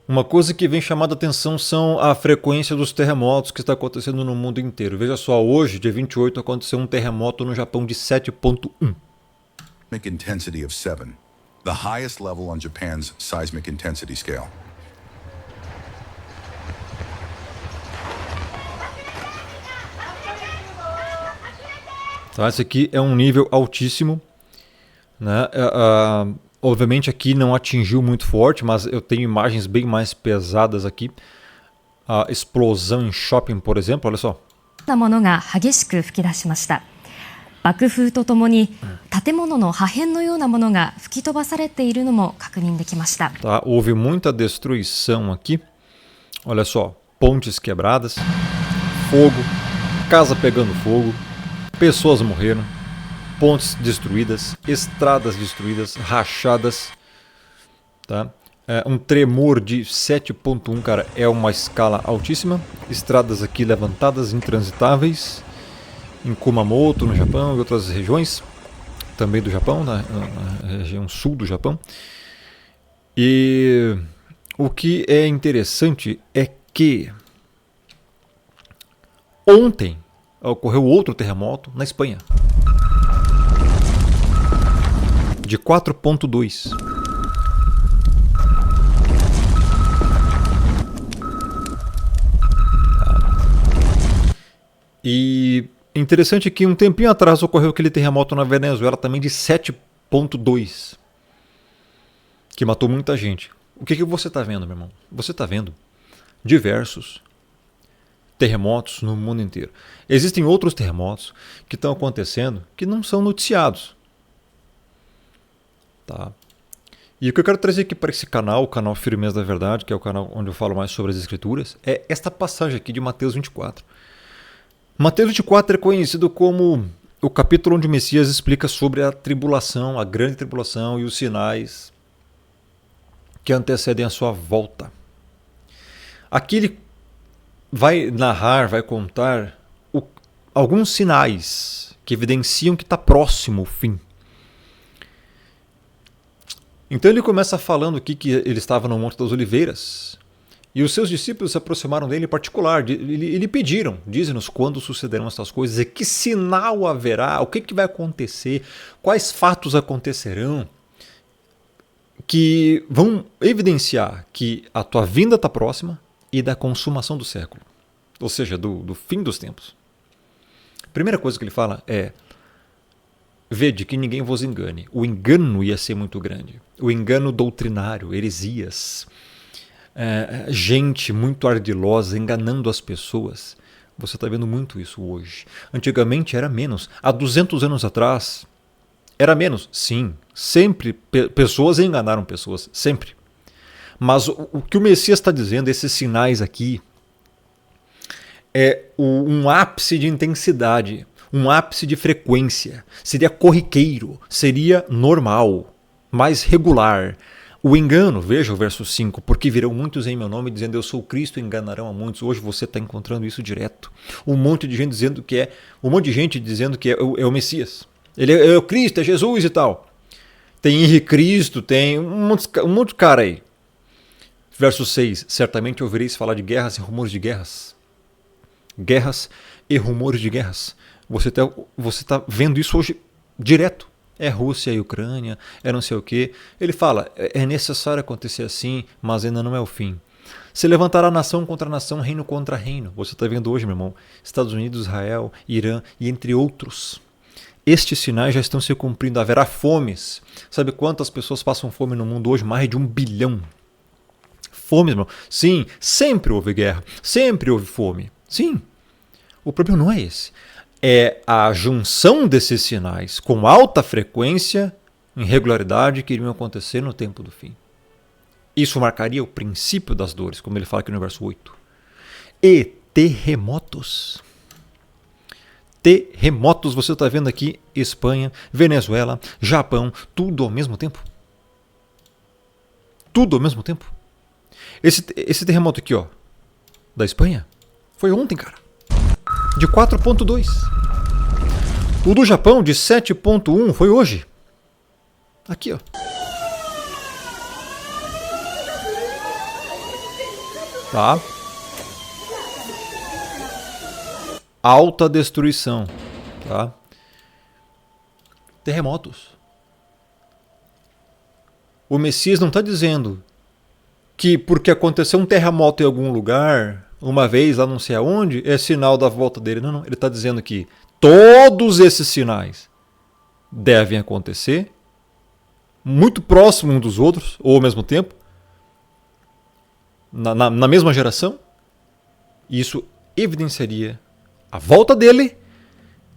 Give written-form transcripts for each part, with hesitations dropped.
Uma coisa que vem chamando a atenção são a frequência dos terremotos que está acontecendo no mundo inteiro. Veja só, hoje, dia 28, aconteceu um terremoto no Japão de 7.1. Seismic intensity of 7, the highest level on Japan's seismic intensity scale. Tá, esse aqui é um nível altíssimo, né? Obviamente aqui não atingiu muito forte, mas eu tenho imagens bem mais pesadas aqui. A explosão em shopping, por exemplo, olha só. なものが激しく吹き出しました。爆風とともに建物の破片のようなものが吹き飛ばされているのも確認できました。 Tá, houve muita destruição aqui. Olha só, pontes quebradas, fogo, casa pegando fogo, pessoas morreram, pontes destruídas, estradas destruídas, rachadas, tá? Um tremor de 7.1, cara, é uma escala altíssima. Estradas aqui levantadas, intransitáveis, em Kumamoto, no Japão, e outras regiões também do Japão, na região sul do Japão. E o que é interessante é que ontem ocorreu outro terremoto na Espanha, de 4.2. E interessante que um tempinho atrás ocorreu aquele terremoto na Venezuela também de 7.2, que matou muita gente. O que você está vendo, meu irmão? Você está vendo diversos terremotos no mundo inteiro. Existem outros terremotos que estão acontecendo que não são noticiados. Tá? E o que eu quero trazer aqui para esse canal, o canal Firmeza da Verdade, que é o canal onde eu falo mais sobre as Escrituras, é esta passagem aqui de Mateus 24. Mateus 24 é conhecido como o capítulo onde o Messias explica sobre a tribulação, a grande tribulação e os sinais que antecedem a sua volta. Aqui ele vai narrar, vai contar alguns sinais que evidenciam que está próximo o fim. Então ele começa falando aqui que ele estava no Monte das Oliveiras e os seus discípulos se aproximaram dele em particular e lhe pediram, dize-nos quando sucederão estas coisas e que sinal haverá, o que vai acontecer, quais fatos acontecerão que vão evidenciar que a tua vinda está próxima e da consumação do século, ou seja, do fim dos tempos. A primeira coisa que ele fala é: vede que ninguém vos engane. O engano ia ser muito grande. O engano doutrinário, heresias, gente muito ardilosa enganando as pessoas. Você está vendo muito isso hoje. Antigamente era menos. Há 200 anos atrás era menos. Sim, sempre pessoas enganaram pessoas, sempre. Mas o que o Messias está dizendo, esses sinais aqui, é um ápice de intensidade, um ápice de frequência. Seria corriqueiro, seria normal, mais regular. O engano, veja o verso 5, porque virão muitos em meu nome dizendo eu sou Cristo, enganarão a muitos. Hoje você está encontrando isso direto. Um monte de gente dizendo que é o Messias. Ele é o Cristo, é Jesus e tal. Tem Henrique Cristo, tem um monte de cara aí. Verso 6, certamente ouvireis falar de guerras e rumores de guerras. Guerras e rumores de guerras. Você tá vendo isso hoje direto. É Rússia e Ucrânia, é não sei o quê. Ele fala, é necessário acontecer assim, mas ainda não é o fim. Se levantará nação contra nação, reino contra reino. Você está vendo hoje, meu irmão, Estados Unidos, Israel, Irã e entre outros. Estes sinais já estão se cumprindo. Haverá fomes. Sabe quantas pessoas passam fome no mundo hoje? Mais de 1 bilhão. Fome, irmão. Sim, sempre houve guerra, sempre houve fome. Sim, o problema não é esse. É a junção desses sinais com alta frequência, em regularidade, que iriam acontecer no tempo do fim. Isso marcaria o princípio das dores, como ele fala aqui no verso 8. E terremotos. Terremotos, você está vendo aqui Espanha, Venezuela, Japão, tudo ao mesmo tempo. Tudo ao mesmo tempo. Esse terremoto aqui, ó, da Espanha, foi ontem, cara. De 4.2. O do Japão, de 7.1, foi hoje. Aqui, ó. Tá? Alta destruição. Tá? Terremotos. O Messias não está dizendo que porque aconteceu um terremoto em algum lugar, uma vez, lá não sei aonde, é sinal da volta dele. Não, não. Ele está dizendo que todos esses sinais devem acontecer muito próximo um dos outros, ou ao mesmo tempo, na mesma geração. E isso evidenciaria a volta dele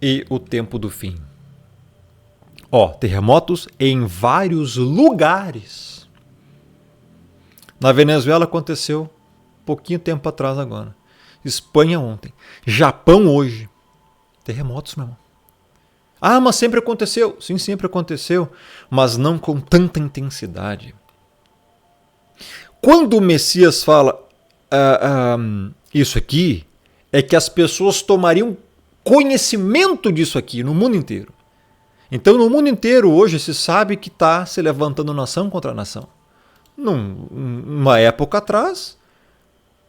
e o tempo do fim. Terremotos em vários lugares. Na Venezuela aconteceu pouquinho tempo atrás agora. Espanha ontem. Japão hoje. Terremotos, meu irmão. Mas sempre aconteceu. Sim, sempre aconteceu. Mas não com tanta intensidade. Quando o Messias fala isso aqui, é que as pessoas tomariam conhecimento disso aqui no mundo inteiro. Então, no mundo inteiro, hoje, se sabe que está se levantando nação contra nação. Numa época atrás,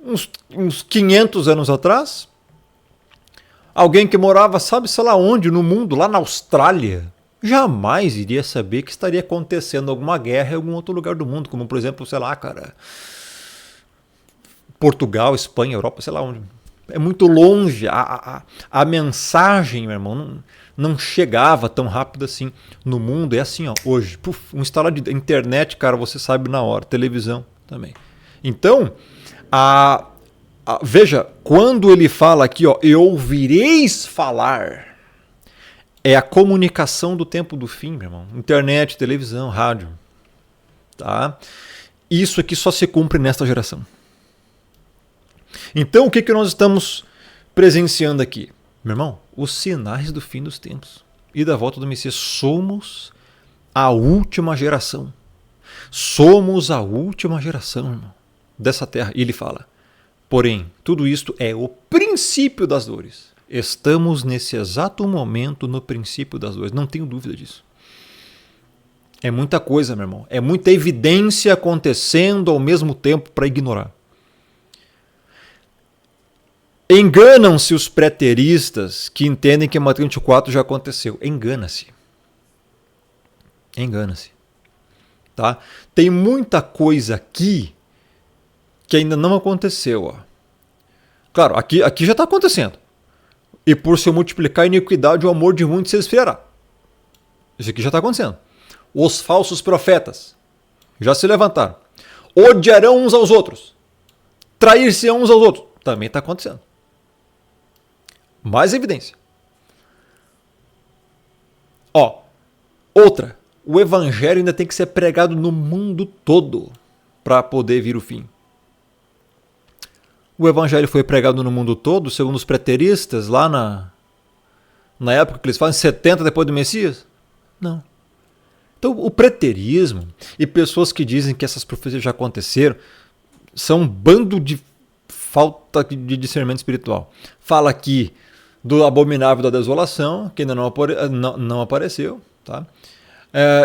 uns 500 anos atrás, alguém que morava, sabe, sei lá onde, no mundo, lá na Austrália, jamais iria saber que estaria acontecendo alguma guerra em algum outro lugar do mundo, como, por exemplo, sei lá, cara, Portugal, Espanha, Europa, sei lá onde. É muito longe. A mensagem, meu irmão, não chegava tão rápido assim. No mundo é assim, hoje. Um instalar de internet, cara, você sabe na hora. Televisão também. Então, veja, quando ele fala aqui, e ouvireis falar, é a comunicação do tempo do fim, meu irmão. Internet, televisão, rádio. Tá? Isso aqui só se cumpre nesta geração. Então, o que nós estamos presenciando aqui? Meu irmão, os sinais do fim dos tempos e da volta do Messias. Somos a última geração. Somos a última geração, irmão, dessa terra. E ele fala, porém, tudo isto é o princípio das dores. Estamos nesse exato momento no princípio das dores. Não tenho dúvida disso. É muita coisa, meu irmão. É muita evidência acontecendo ao mesmo tempo para ignorar. Enganam-se os preteristas que entendem que Mateus 24 já aconteceu. Engana-se. Engana-se. Tá? Tem muita coisa aqui que ainda não aconteceu. Claro, aqui já está acontecendo. E por se multiplicar a iniquidade, o amor de muitos se esfriará. Isso aqui já está acontecendo. Os falsos profetas já se levantaram. Odiarão uns aos outros. Trair-se uns aos outros. Também está acontecendo. Mais evidência. Outra. O evangelho ainda tem que ser pregado no mundo todo para poder vir o fim. O evangelho foi pregado no mundo todo, segundo os preteristas, lá na época que eles falam, 70 depois do Messias? Não. Então, o preterismo e pessoas que dizem que essas profecias já aconteceram são um bando de falta de discernimento espiritual. Fala aqui do abominável da desolação, que ainda não apareceu. Tá?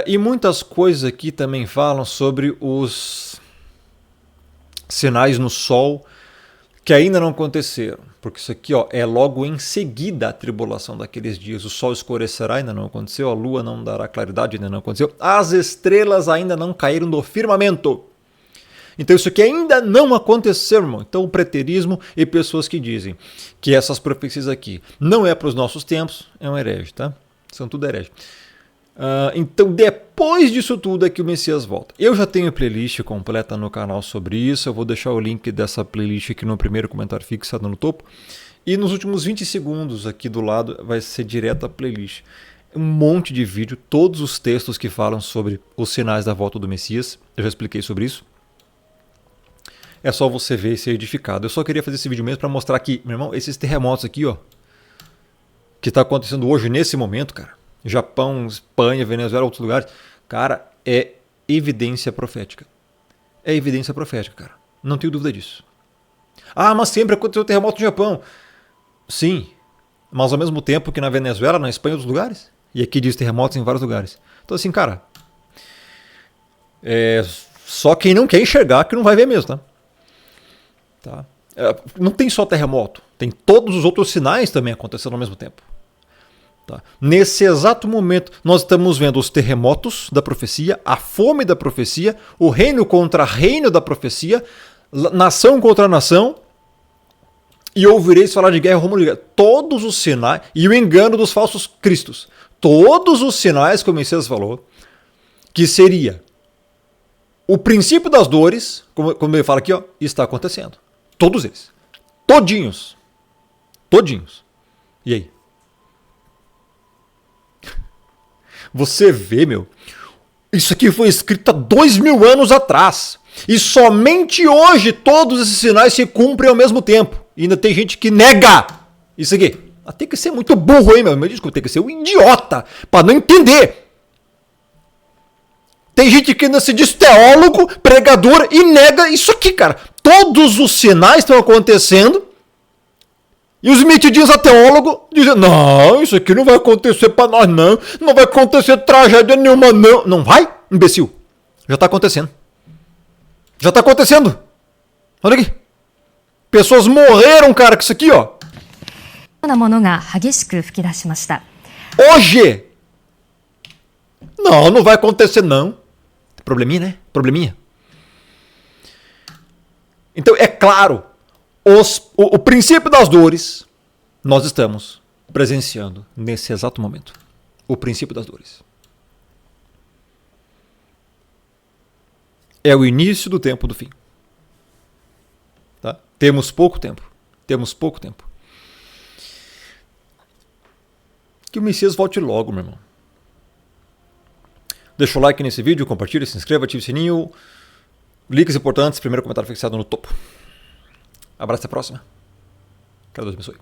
E muitas coisas aqui também falam sobre os sinais no sol que ainda não aconteceram. Porque isso aqui é logo em seguida a tribulação daqueles dias. O sol escurecerá, ainda não aconteceu. A lua não dará claridade, ainda não aconteceu. As estrelas ainda não caíram do firmamento. Então isso aqui ainda não aconteceu, irmão. Então o preterismo e pessoas que dizem que essas profecias aqui não é para os nossos tempos, é um herege, tá? São tudo herege. Então depois disso tudo é que o Messias volta. Eu já tenho playlist completa no canal sobre isso. Eu vou deixar o link dessa playlist aqui no primeiro comentário fixado no topo. E nos últimos 20 segundos aqui do lado vai ser direto a playlist. Um monte de vídeo, todos os textos que falam sobre os sinais da volta do Messias. Eu já expliquei sobre isso. É só você ver e ser edificado. Eu só queria fazer esse vídeo mesmo para mostrar que, meu irmão, esses terremotos aqui, que está acontecendo hoje, nesse momento, cara. Japão, Espanha, Venezuela, outros lugares. Cara, é evidência profética. É evidência profética, cara. Não tenho dúvida disso. Mas sempre aconteceu terremoto no Japão. Sim, mas ao mesmo tempo que na Venezuela, na Espanha e outros lugares. E aqui diz terremotos em vários lugares. Então assim, cara, só quem não quer enxergar que não vai ver mesmo, tá? Tá? Não tem só terremoto, tem todos os outros sinais também acontecendo ao mesmo tempo. Tá? Nesse exato momento, nós estamos vendo os terremotos da profecia, a fome da profecia, o reino contra reino da profecia, nação contra nação, e ouvireis falar de guerra, rumor de guerra. Todos os sinais, e o engano dos falsos cristos. Todos os sinais, como o Messias falou, que seria o princípio das dores, como ele fala aqui, ó, está acontecendo. Todos eles. Todinhos. Todinhos. E aí? Você vê, meu, isso aqui foi escrito há 2000 anos atrás. E somente hoje todos esses sinais se cumprem ao mesmo tempo. E ainda tem gente que nega isso aqui. Tem que ser muito burro aí, meu. Desculpa, tem que ser um idiota para não entender. Tem gente que ainda se diz teólogo, pregador e nega isso aqui, cara. Todos os sinais estão acontecendo. E os metidinhos a teólogo dizem, não, isso aqui não vai acontecer para nós não. Não vai acontecer tragédia nenhuma não. Não vai, imbecil? Já está acontecendo. Já está acontecendo. Olha aqui. Pessoas morreram, cara, com isso aqui, ó. Hoje. Não, não vai acontecer não. Probleminha, né? Probleminha. Então, é claro, o princípio das dores, nós estamos presenciando nesse exato momento. O princípio das dores. É o início do tempo do fim. Tá? Temos pouco tempo. Temos pouco tempo. Que o Messias volte logo, meu irmão. Deixa o like nesse vídeo, compartilha, se inscreva, ative o sininho. Links importantes, primeiro comentário fixado no topo. Abraço, até a próxima. Que Deus abençoe.